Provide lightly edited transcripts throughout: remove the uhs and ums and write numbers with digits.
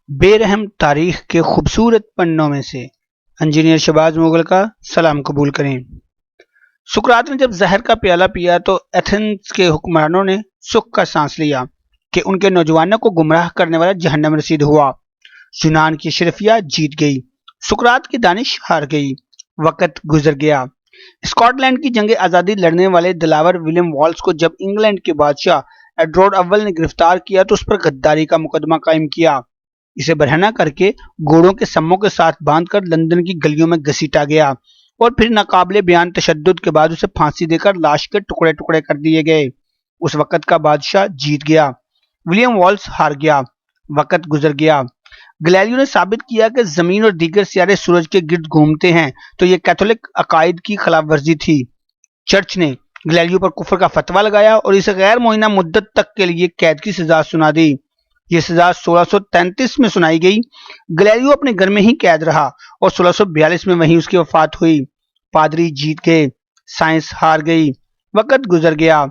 بے رحم تاریخ کے خوبصورت پنوں میں سے انجینئر شہباز مغل کا سلام قبول کریں۔ سقراط نے جب زہر کا پیالہ پیا تو ایتھنز کے حکمرانوں نے سکھ کا سانس لیا کہ ان کے نوجوانوں کو گمراہ کرنے والا جہنم رسید ہوا۔ یونان کی اشرفیہ جیت گئی، سقراط کی دانش ہار گئی، وقت گزر گیا۔ اسکاٹ لینڈ کی جنگ آزادی لڑنے والے دلاور ولیم والس کو جب انگلینڈ کے بادشاہ ایڈورڈ اول نے گرفتار کیا تو اس پر غداری کا مقدمہ قائم کیا۔ اسے برہنہ کر کے گھوڑوں کے سموں کے ساتھ باندھ کر لندن کی گلیوں میں گھسیٹا گیا اور پھر ناقابل بیان تشدد کے بعد اسے پھانسی دے کر لاش کے ٹکڑے ٹکڑے کر دیے گئے۔ اس وقت کا بادشاہ جیت گیا، ولیم والس ہار گیا، وقت گزر گیا۔ گلیلیو نے ثابت کیا کہ زمین اور دیگر سیارے سورج کے گرد گھومتے ہیں تو یہ کیتھولک عقائد کی خلاف ورزی تھی۔ چرچ نے گلیلیو پر کفر کا فتویٰ لگایا اور اسے غیر معینہ مدت تک کے لیے قید کی سزا سنا دی۔ یہ سزا 1633 میں سنائی گئی۔ گلیلیو اپنے گھر میں ہی قید رہا اور 1642 میں وہیں اس کی وفات ہوئی۔ پادری جیت گئے، سائنس ہار گئی، وقت گزر گیا۔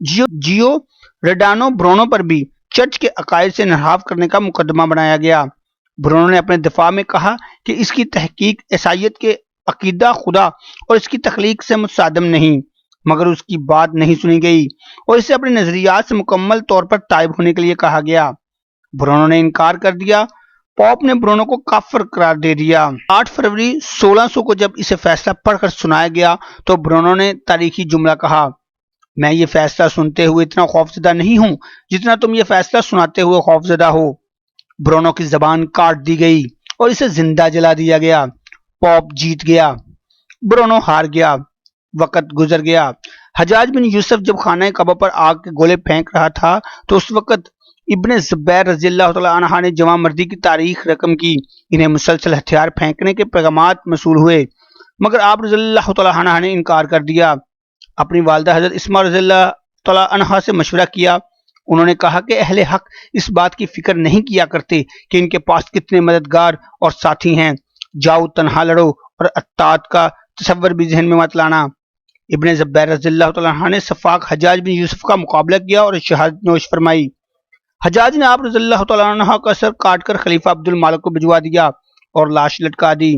جیو ریڈانو برونو پر بھی چرچ کے عقائد سے انحراف کرنے کا مقدمہ بنایا گیا۔ برونو نے اپنے دفاع میں کہا کہ اس کی تحقیق عیسائیت کے عقیدہ خدا اور اس کی تخلیق سے متصادم نہیں، مگر اس کی بات نہیں سنی گئی اور اسے اپنے نظریات سے مکمل طور پر تائب ہونے کے لیے کہا گیا۔ برونو نے انکار کر دیا۔ پوپ نے برونو کو کافر قرار دے دیا۔ 8 فروری 1600 کو جب اسے فیصلہ پڑھ کر سنایا گیا تو برونو نے تاریخی جملہ کہا، میں یہ فیصلہ سنتے ہوئے اتنا خوفزدہ نہیں ہوں جتنا تم یہ فیصلہ سناتے ہوئے خوفزدہ ہو۔ برونو کی زبان کاٹ دی گئی اور اسے زندہ جلا دیا گیا۔ پوپ جیت گیا، برونو ہار گیا، وقت گزر گیا۔ حجاج بن یوسف جب خانہ کعبہ پر آگ کے گولے پھینک رہا تھا تو اس وقت ابن زبیر رضی اللہ تعالیٰ عنہ نے جوان مردی کی تاریخ رقم کی۔ انہیں مسلسل ہتھیار پھینکنے کے پیغامات موصول ہوئے مگر آپ رضی اللہ تعالیٰ عنہ نے انکار کر دیا۔ اپنی والدہ حضرت اسماء رضی اللہ تعالیٰ عنہ سے مشورہ کیا۔ انہوں نے کہا کہ اہل حق اس بات کی فکر نہیں کیا کرتے کہ ان کے پاس کتنے مددگار اور ساتھی ہیں، جاؤ تنہا لڑو اور اطاعت کا تصور بھی ذہن میں مت لانا۔ ابن زبیر رضی اللہ تعالیٰ عنہ نے سفاک حجاج بن یوسف کا مقابلہ کیا اور شہادت نوش فرمائی۔ حجاج نے آپ رضی اللہ تعالیٰ عنہ کا سر کاٹ کر خلیفہ عبد المالک کو بھجوا دیا اور لاش لٹکا دی۔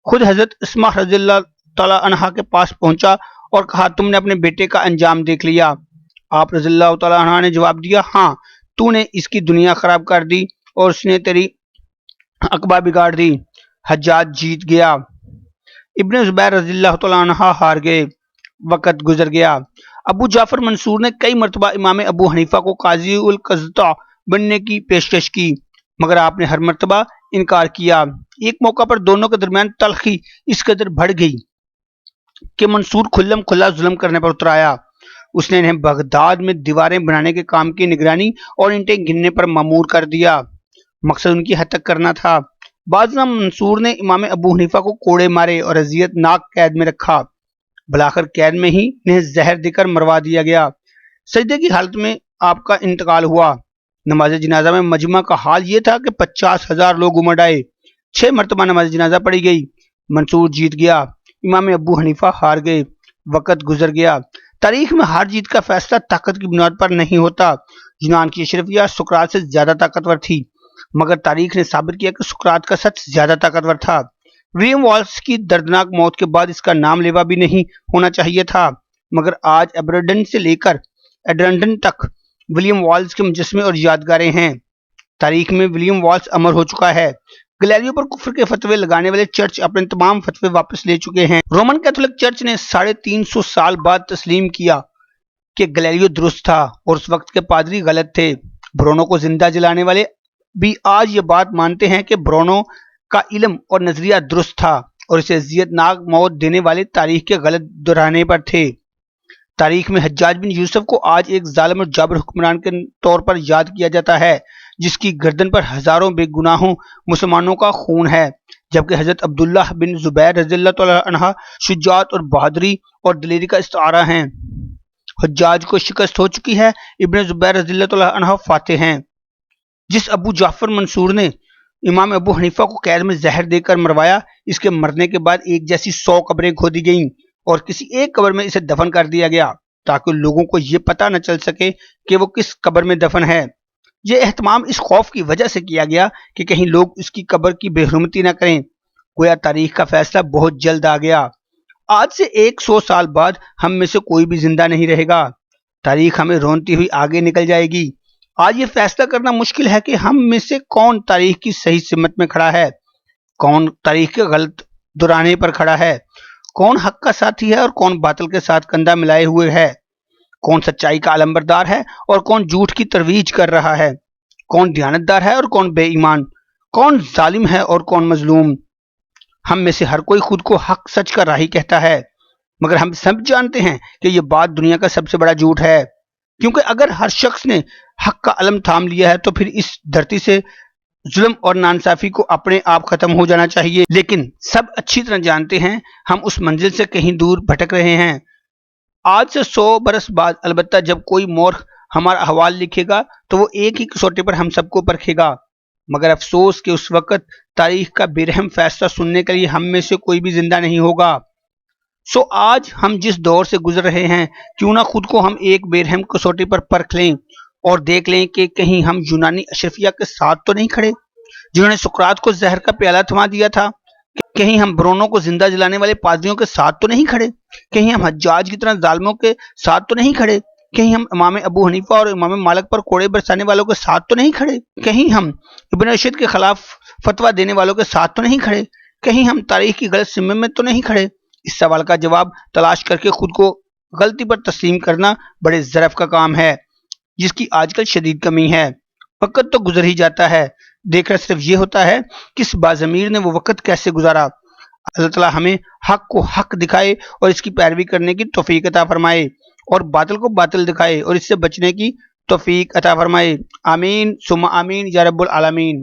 خود حضرت اسماء رضی اللہ تعالیٰ عنہ کے پاس پہنچا اور کہا، تم نے اپنے بیٹے کا انجام دیکھ لیا؟ آپ رضی اللہ تعالیٰ عنہ نے جواب دیا، ہاں، تو نے اس کی دنیا خراب کر دی اور اس نے تیری عقبہ بگاڑ دی۔ حجاج جیت گیا، ابن زبیر رضی اللہ تعالیٰ عنہ ہار گئے، وقت گزر گیا۔ ابو جعفر منصور نے کئی مرتبہ امام ابو حنیفہ کو قاضی القضاء بننے کی پیشکش کی مگر آپ نے ہر مرتبہ انکار کیا۔ ایک موقع پر دونوں کے درمیان تلخی اس قدر بڑھ گئی کہ منصور کھلم کھلا ظلم کرنے پر اتر آیا۔ اس نے انہیں بغداد میں دیواریں بنانے کے کام کی نگرانی اور اینٹیں گننے پر مامور کر دیا۔ مقصد ان کی حد تک کرنا تھا۔ بعض منصور نے امام ابو حنیفہ کو کوڑے مارے اور اذیت ناک قید میں رکھا۔ بلاخر قید میں ہی انہیں زہر دے کر مروا دیا گیا۔ سجدے کی حالت میں آپ کا انتقال ہوا۔ نماز جنازہ میں مجمع کا حال یہ تھا کہ 50,000 لوگ امٹ آئے۔ 6 مرتبہ نماز جنازہ پڑھی گئی۔ منصور جیت گیا، امام ابو حنیفہ ہار گئے، وقت گزر گیا۔ تاریخ میں ہار جیت کا فیصلہ طاقت کی بنیاد پر نہیں ہوتا۔ یونان کی اشرفیہ سقراط سے زیادہ طاقتور تھی مگر تاریخ نے ثابت کیا کہ سقراط کا سچ زیادہ طاقتور تھا۔ ولیم والس کی دردناک موت کے بعد اس کا نام لیوا بھی نہیں ہونا چاہیے تھا مگر آج ایبرڈن سے لے کر ایڈرنٹن تک ولیم والس کے مجسمے اور یادگاریں ہیں۔ تاریخ میں ولیم والس امر ہو چکا ہے۔ گلیلیو پر کفر کے فتوے لگانے والے چرچ اپنے تمام فتوے واپس لے چکے ہیں۔ رومن کیتھولک چرچ نے 350 سال بعد تسلیم کیا کہ گلیلیو درست تھا اور اس وقت کے پادری غلط تھے۔ برونو کو زندہ جلانے والے بھی آج یہ بات مانتے ہیں کہ برونو کا علم اور نظریہ درست تھا اور اسے اذیت ناک موت دینے والے تاریخ کے غلط دہرانے پر تھے۔ تاریخ میں حجاج بن یوسف کو آج ایک ظالم اور جابر حکمران کے طور پر یاد کیا جاتا ہے جس کی گردن پر ہزاروں بے گناہوں مسلمانوں کا خون ہے، جبکہ حضرت عبداللہ بن زبیر رضی اللہ تعالیٰ عنہ شجاعت اور بہادری اور دلیری کا استعارہ ہیں۔ حجاج کو شکست ہو چکی ہے، ابن زبیر رضی اللہ تعالیٰ عنہ فاتح ہیں۔ جس ابو جعفر منصور نے امام ابو حنیفہ کو قید میں زہر دے کر مروایا، اس کے مرنے کے بعد ایک جیسی 100 قبریں کھودی گئیں اور کسی ایک قبر میں اسے دفن کر دیا گیا تاکہ لوگوں کو یہ پتہ نہ چل سکے کہ وہ کس قبر میں دفن ہے۔ یہ اہتمام اس خوف کی وجہ سے کیا گیا کہ کہیں لوگ اس کی قبر کی بے حرمتی نہ کریں۔ گویا تاریخ کا فیصلہ بہت جلد آ گیا۔ آج سے 100 سال بعد ہم میں سے کوئی بھی زندہ نہیں رہے گا۔ تاریخ ہمیں رونتی ہوئی آگے نکل جائے گی۔ آج یہ فیصلہ کرنا مشکل ہے کہ ہم میں سے کون تاریخ کی صحیح سمت میں کھڑا ہے، کون تاریخ کے غلط درانے پر کھڑا ہے، کون حق کا ساتھی ہے اور کون باطل کے ساتھ کندھا ملائے ہوئے ہے، کون سچائی کا علمبردار ہے اور کون جھوٹ کی ترویج کر رہا ہے، کون دیانتدار ہے اور کون بے ایمان، کون ظالم ہے اور کون مظلوم۔ ہم میں سے ہر کوئی خود کو حق سچ کا راہی کہتا ہے، مگر ہم سب جانتے ہیں کہ یہ بات دنیا کا سب سے بڑا جھوٹ ہے، کیونکہ اگر ہر شخص نے حق کا علم تھام لیا ہے تو پھر اس دھرتی سے ظلم اور نانصافی کو اپنے آپ ختم ہو جانا چاہیے۔ لیکن سب اچھی طرح جانتے ہیں ہم اس منزل سے کہیں دور بھٹک رہے ہیں۔ آج سے 100 برس بعد البتہ جب کوئی مورخ ہمارا احوال لکھے گا تو وہ ایک ہی کسوٹی پر ہم سب کو پرکھے گا، مگر افسوس کہ اس وقت تاریخ کا بے-رحم فیصلہ سننے کے لیے ہم میں سے کوئی بھی زندہ نہیں ہوگا۔ آج ہم جس دور سے گزر رہے ہیں، کیوں نہ خود کو ہم ایک بے رحم کسوٹی پر پرکھ لیں اور دیکھ لیں کہ کہیں ہم یونانی اشرفیہ کے ساتھ تو نہیں کھڑے جنہوں نے سقراط کو زہر کا پیالہ تھما دیا تھا، کہیں ہم برونوں کو زندہ جلانے والے پادریوں کے ساتھ تو نہیں کھڑے، کہیں ہم حجاج کی طرح ظالموں کے ساتھ تو نہیں کھڑے، کہیں ہم امام ابو حنیفہ اور امام مالک پر کوڑے برسانے والوں کے ساتھ تو نہیں کھڑے، کہیں ہم ابن رشد کے خلاف فتویٰ دینے والوں کے ساتھ تو نہیں کھڑے، کہیں ہم تاریخ کی غلط سمت میں تو نہیں کھڑے۔ اس سوال کا جواب تلاش کر کے خود کو غلطی پر تسلیم کرنا بڑے ظرف کا کام ہے، جس کی آج کل شدید کمی ہے۔ وقت تو گزر ہی جاتا ہے، دیکھنا صرف یہ ہوتا ہے کہ اس باضمیر نے وہ وقت کیسے گزارا۔ اللہ تعالیٰ ہمیں حق کو حق دکھائے اور اس کی پیروی کرنے کی توفیق عطا فرمائے، اور باطل کو باطل دکھائے اور اس سے بچنے کی توفیق عطا فرمائے۔ آمین ثم آمین یا رب العالمین۔